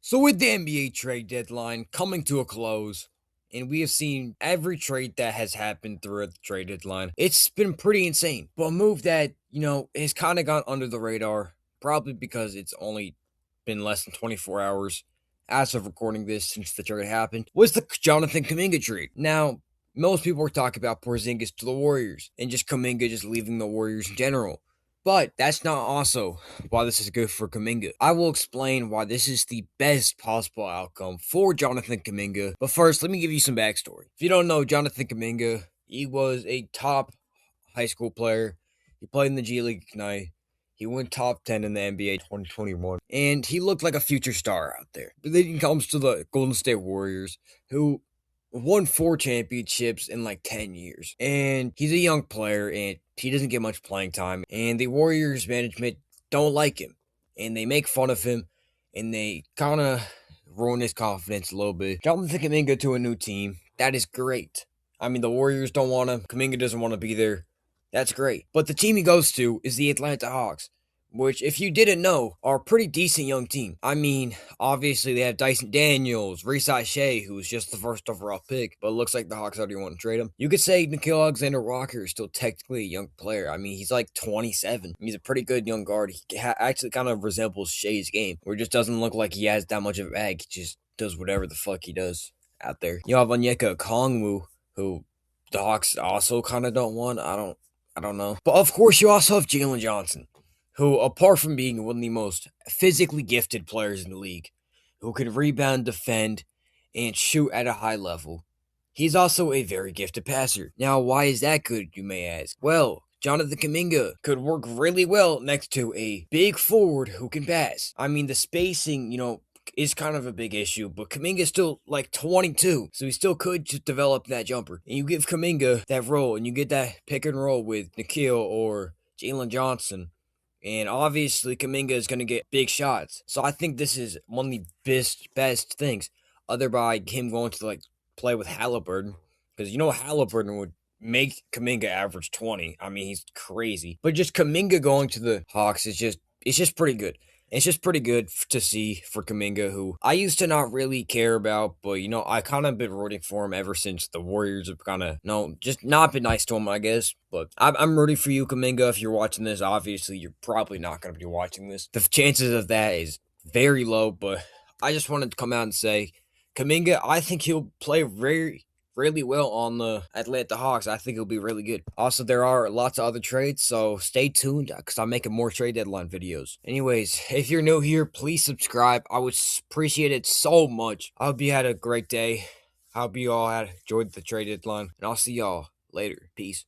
So with the NBA trade deadline coming to a close, and we have seen every trade that has happened throughout the trade deadline, it's been pretty insane. But a move that, has kind of gone under the radar, probably because it's only been less than 24 hours as of recording this since the trade happened, was the Jonathan Kuminga trade. Now, most people were talking about Porzingis to the Warriors and just Kuminga just leaving the Warriors in general. But that's not also why this is good for Kuminga. I will explain why this is the best possible outcome for Jonathan Kuminga. But first, let me give you some backstory. If you don't know Jonathan Kuminga, he was a top high school player. He played in the G League Ignite. He went top 10 in the NBA 2021. And he looked like a future star out there. But then he comes to the Golden State Warriors, who won 4 championships in like 10 years. And he's a young player and he doesn't get much playing time. And the Warriors management don't like him. And they make fun of him. And they kind of ruin his confidence a little bit. Jonathan Kuminga to a new team. That is great. I mean, the Warriors don't want him. Kuminga doesn't want to be there. That's great. But the team he goes to is the Atlanta Hawks, which, if you didn't know, are a pretty decent young team. I mean, obviously they have Dyson Daniels, Reese Shea, who was just the first overall pick, but it looks like the Hawks already want to trade him. You could say Nickeil Alexander-Walker is still technically a young player. I mean, he's like 27. He's a pretty good young guard. He actually kind of resembles Shea's game, where it just doesn't look like he has that much of a bag. He just does whatever the fuck he does out there. You have Onyeka Okongwu, who the Hawks also kind of don't want. I don't know. But of course, you also have Jalen Johnson, who, apart from being one of the most physically gifted players in the league, who can rebound, defend, and shoot at a high level, he's also a very gifted passer. Now, why is that good, you may ask? Well, Jonathan Kuminga could work really well next to a big forward who can pass. I mean, the spacing, is kind of a big issue, but Kuminga's still like 22, so he still could just develop that jumper. And you give Kuminga that role, and you get that pick and roll with Nickeil or Jalen Johnson, and obviously Kuminga is going to get big shots. So I think this is one of the best things, other by him going to like play with Halliburton, because Halliburton would make Kuminga average 20. I mean, he's crazy. But just Kuminga going to the Hawks is just pretty good. It's just pretty good to see for Kuminga, who I used to not really care about, but I kind of been rooting for him ever since the Warriors have kind of just not been nice to him, I guess. But I'm rooting for you, Kuminga. If you're watching this, obviously you're probably not going to be watching this. The chances of that is very low, but I just wanted to come out and say, Kuminga, I think he'll play really well on the Atlanta Hawks. I think it'll be really good. Also, there are lots of other trades, so stay tuned because I'm making more trade deadline videos. Anyways, if you're new here, please subscribe. I would appreciate it so much. I hope you had a great day. I hope you all had enjoyed the trade deadline, and I'll see y'all later. Peace.